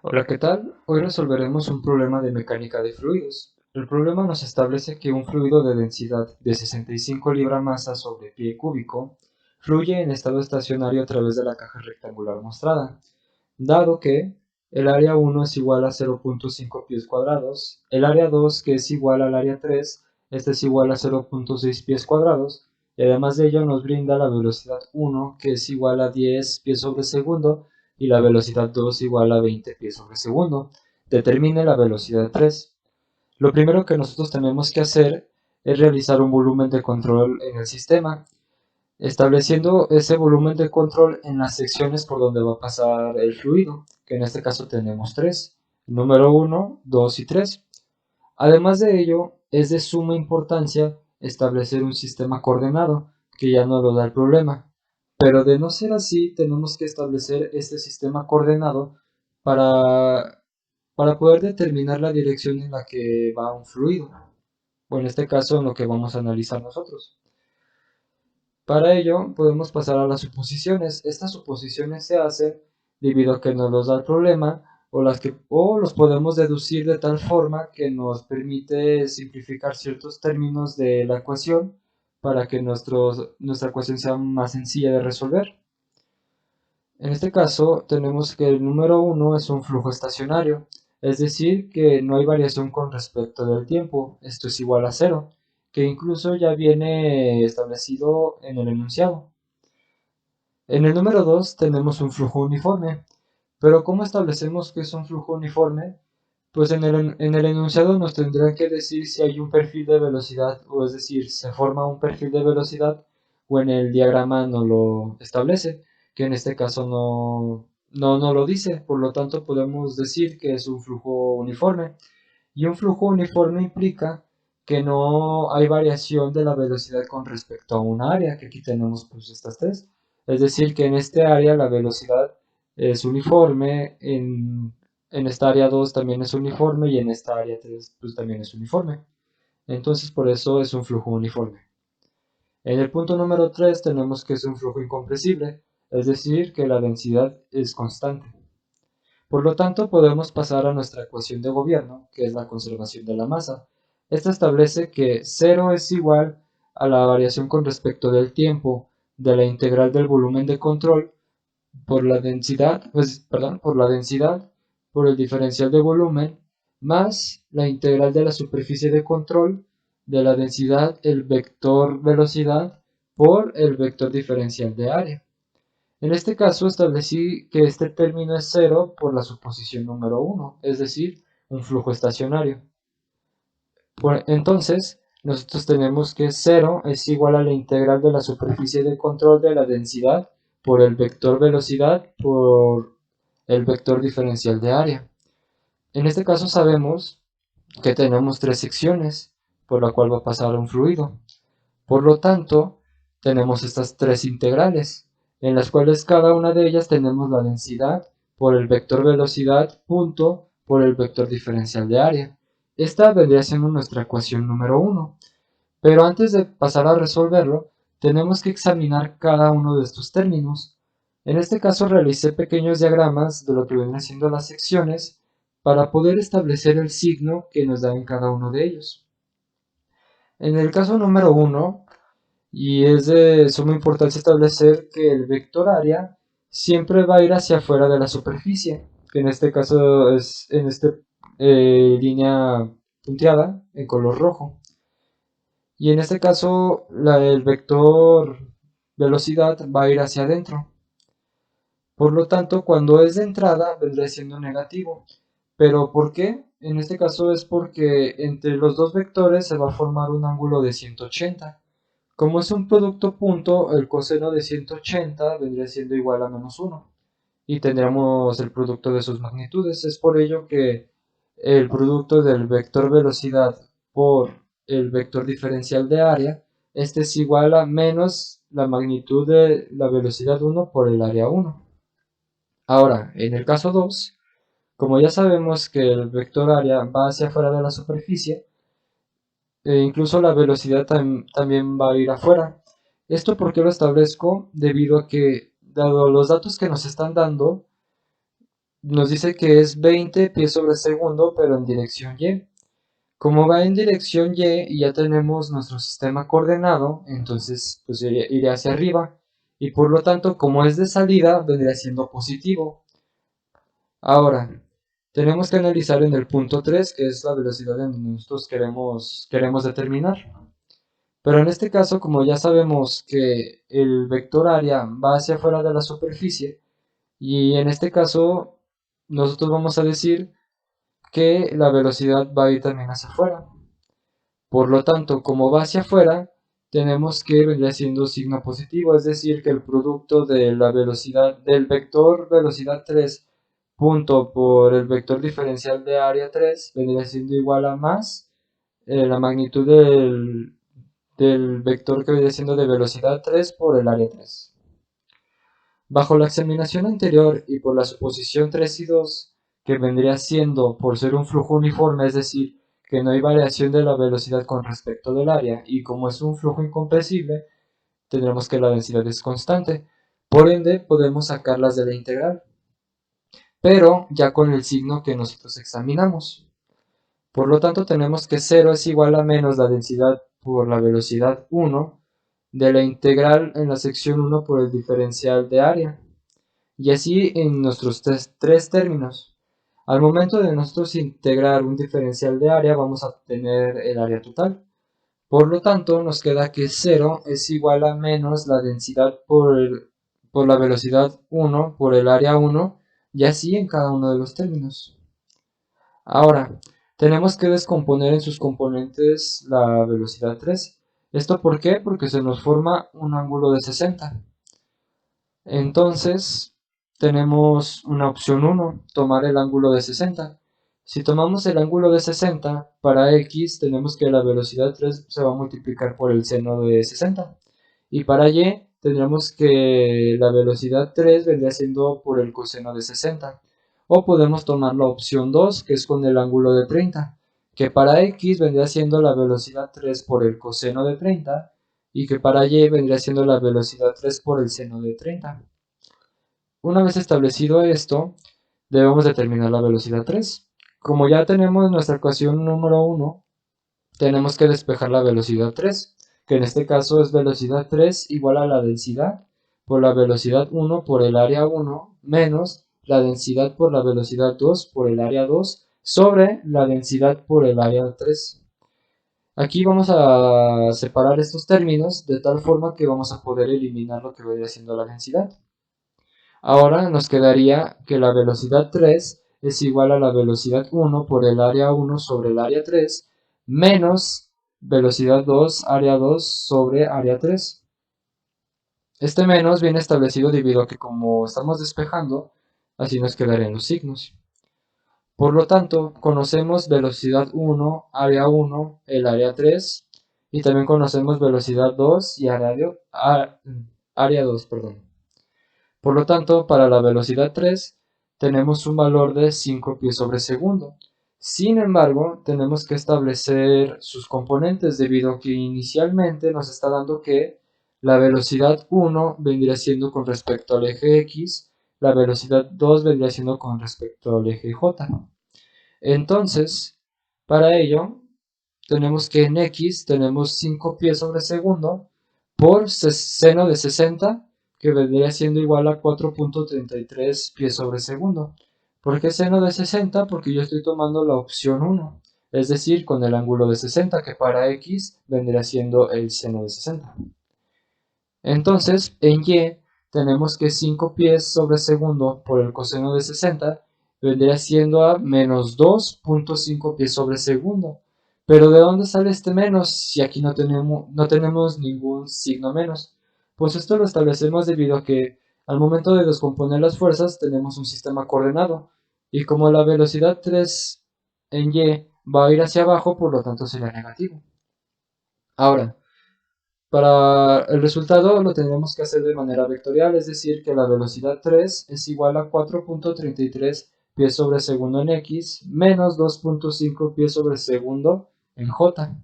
Hola, ¿qué tal? Hoy resolveremos un problema de mecánica de fluidos. El problema nos establece que un fluido de densidad de 65 libra-masa sobre pie cúbico fluye en estado estacionario a través de la caja rectangular mostrada, dado que el área 1 es igual a 0.5 pies cuadrados, el área 2 que es igual al área 3, este es igual a 0.6 pies cuadrados, y además de ello nos brinda la velocidad 1 que es igual a 10 pies sobre segundo y la velocidad 2 igual a 20 pies sobre segundo. Determine la velocidad 3. Lo primero que nosotros tenemos que hacer es realizar un volumen de control en el sistema, estableciendo ese volumen de control en las secciones por donde va a pasar el fluido, que en este caso tenemos tres, número 1, 2 y 3. Además de ello, es de suma importancia establecer un sistema coordenado, que ya no lo da el problema. Pero de no ser así, tenemos que establecer este sistema coordenado para, para poder determinar la dirección en la que va un fluido, o en este caso en lo que vamos a analizar nosotros. Para ello, podemos pasar a las suposiciones. Estas suposiciones se hacen debido a que nos los da el problema o los podemos deducir de tal forma que nos permite simplificar ciertos términos de la ecuación para que nuestra ecuación sea más sencilla de resolver. En este caso, tenemos que el número 1 es un flujo estacionario, es decir, que no hay variación con respecto del tiempo, esto es igual a cero, que incluso ya viene establecido en el enunciado. En el número 2 tenemos un flujo uniforme, pero ¿cómo establecemos que es un flujo uniforme? Pues en el enunciado nos tendrán que decir si hay un perfil de velocidad, o es decir, se forma un perfil de velocidad, o en el diagrama no lo establece, que en este caso no lo dice, por lo tanto podemos decir que es un flujo uniforme. Y un flujo uniforme implica que no hay variación de la velocidad con respecto a un área, que aquí tenemos pues estas tres. Es decir, que en este área la velocidad es uniforme, en esta área 2 también es uniforme y en esta área 3 pues también es uniforme. Entonces por eso es un flujo uniforme. En el punto número 3 tenemos que es un flujo incompresible, es decir, que la densidad es constante. Por lo tanto, podemos pasar a nuestra ecuación de gobierno, que es la conservación de la masa. Esta establece que cero es igual a la variación con respecto del tiempo de la integral del volumen de control por la densidad, por el diferencial de volumen, más la integral de la superficie de control de la densidad, el vector velocidad, por el vector diferencial de área. En este caso establecí que este término es cero por la suposición número 1, es decir, un flujo estacionario. Entonces, nosotros tenemos que cero es igual a la integral de la superficie de control de la densidad por el vector velocidad por el vector diferencial de área. En este caso sabemos que tenemos tres secciones por la cual va a pasar un fluido. Por lo tanto, tenemos estas tres integrales, en las cuales cada una de ellas tenemos la densidad por el vector velocidad punto por el vector diferencial de área. Esta vendría siendo nuestra ecuación número 1. Pero antes de pasar a resolverlo, tenemos que examinar cada uno de estos términos. En este caso realicé pequeños diagramas de lo que vienen siendo las secciones para poder establecer el signo que nos da en cada uno de ellos. En el caso número 1, y es de suma importancia establecer que el vector área siempre va a ir hacia afuera de la superficie, que en este caso es en esta línea punteada en color rojo. Y en este caso el vector velocidad va a ir hacia adentro. Por lo tanto, cuando es de entrada vendrá siendo negativo. ¿Pero por qué? En este caso es porque entre los dos vectores se va a formar un ángulo de 180. Como es un producto punto, el coseno de 180 vendría siendo igual a menos 1 y tendríamos el producto de sus magnitudes. Es por ello que el producto del vector velocidad por el vector diferencial de área, este es igual a menos la magnitud de la velocidad 1 por el área 1. Ahora, en el caso 2, como ya sabemos que el vector área va hacia afuera de la superficie, incluso la velocidad también va a ir afuera. ¿Esto por qué lo establezco? Debido a que, dado los datos que nos están dando, nos dice que es 20 pies sobre segundo, pero en dirección Y. Como va en dirección Y y ya tenemos nuestro sistema coordenado, entonces pues iré hacia arriba. Y por lo tanto, como es de salida, vendría siendo positivo. Ahora, tenemos que analizar en el punto 3, que es la velocidad en donde nosotros queremos determinar. Pero en este caso, como ya sabemos que el vector área va hacia afuera de la superficie, y en este caso nosotros vamos a decir que la velocidad va a ir también hacia afuera. Por lo tanto, como va hacia afuera, tenemos que vendría siendo signo positivo, es decir, que el producto de la velocidad del vector velocidad 3 punto por el vector diferencial de área 3 vendría siendo igual a más la magnitud del vector que vendría siendo de velocidad 3 por el área 3. Bajo la examinación anterior y por la suposición 3 y 2, que vendría siendo por ser un flujo uniforme, es decir, que no hay variación de la velocidad con respecto del área, y como es un flujo incompresible, tendremos que la densidad es constante. Por ende, podemos sacarlas de la integral, pero ya con el signo que nosotros examinamos. Por lo tanto, tenemos que 0 es igual a menos la densidad por la velocidad 1 de la integral en la sección 1 por el diferencial de área. Y así en nuestros tres términos. Al momento de nosotros integrar un diferencial de área, vamos a tener el área total. Por lo tanto, nos queda que 0 es igual a menos la densidad por la velocidad 1 por el área 1, y así en cada uno de los términos. Ahora, tenemos que descomponer en sus componentes la velocidad 3. ¿Esto por qué? Porque se nos forma un ángulo de 60. Entonces, tenemos una opción 1, tomar el ángulo de 60. Si tomamos el ángulo de 60, para x tenemos que la velocidad 3 se va a multiplicar por el seno de 60. Y para y tendríamos que la velocidad 3 vendría siendo por el coseno de 60. O podemos tomar la opción 2, que es con el ángulo de 30, que para x vendría siendo la velocidad 3 por el coseno de 30, y que para y vendría siendo la velocidad 3 por el seno de 30. Una vez establecido esto, debemos determinar la velocidad 3. Como ya tenemos nuestra ecuación número 1, tenemos que despejar la velocidad 3, que en este caso es velocidad 3 igual a la densidad por la velocidad 1 por el área 1 menos la densidad por la velocidad 2 por el área 2 sobre la densidad por el área 3. Aquí vamos a separar estos términos de tal forma que vamos a poder eliminar lo que vendría siendo la densidad. Ahora nos quedaría que la velocidad 3 es igual a la velocidad 1 por el área 1 sobre el área 3 menos velocidad 2 área 2 sobre área 3. Este menos viene establecido debido a que como estamos despejando, así nos quedarían los signos. Por lo tanto, conocemos velocidad 1, área 1, el área 3, y también conocemos velocidad 2 y área 2, perdón. Por lo tanto, para la velocidad 3 tenemos un valor de 5 pies sobre segundo. Sin embargo, tenemos que establecer sus componentes debido a que inicialmente nos está dando que la velocidad 1 vendría siendo con respecto al eje X, la velocidad 2 vendría siendo con respecto al eje J. Entonces, para ello, tenemos que en X tenemos 5 pies sobre segundo por seno de 60, que vendría siendo igual a 4.33 pies sobre segundo. ¿Por qué seno de 60? Porque yo estoy tomando la opción 1, es decir, con el ángulo de 60, que para X vendría siendo el seno de 60. Entonces, en Y tenemos que 5 pies sobre segundo por el coseno de 60 vendría siendo a menos 2.5 pies sobre segundo. Pero ¿de dónde sale este menos si aquí no tenemos ningún signo menos? Pues esto lo establecemos debido a que al momento de descomponer las fuerzas tenemos un sistema coordenado. Y como la velocidad 3 en Y va a ir hacia abajo, por lo tanto será negativo. Ahora, para el resultado lo tendremos que hacer de manera vectorial, es decir, que la velocidad 3 es igual a 4.33 pies sobre segundo en X menos 2.5 pies sobre segundo en J.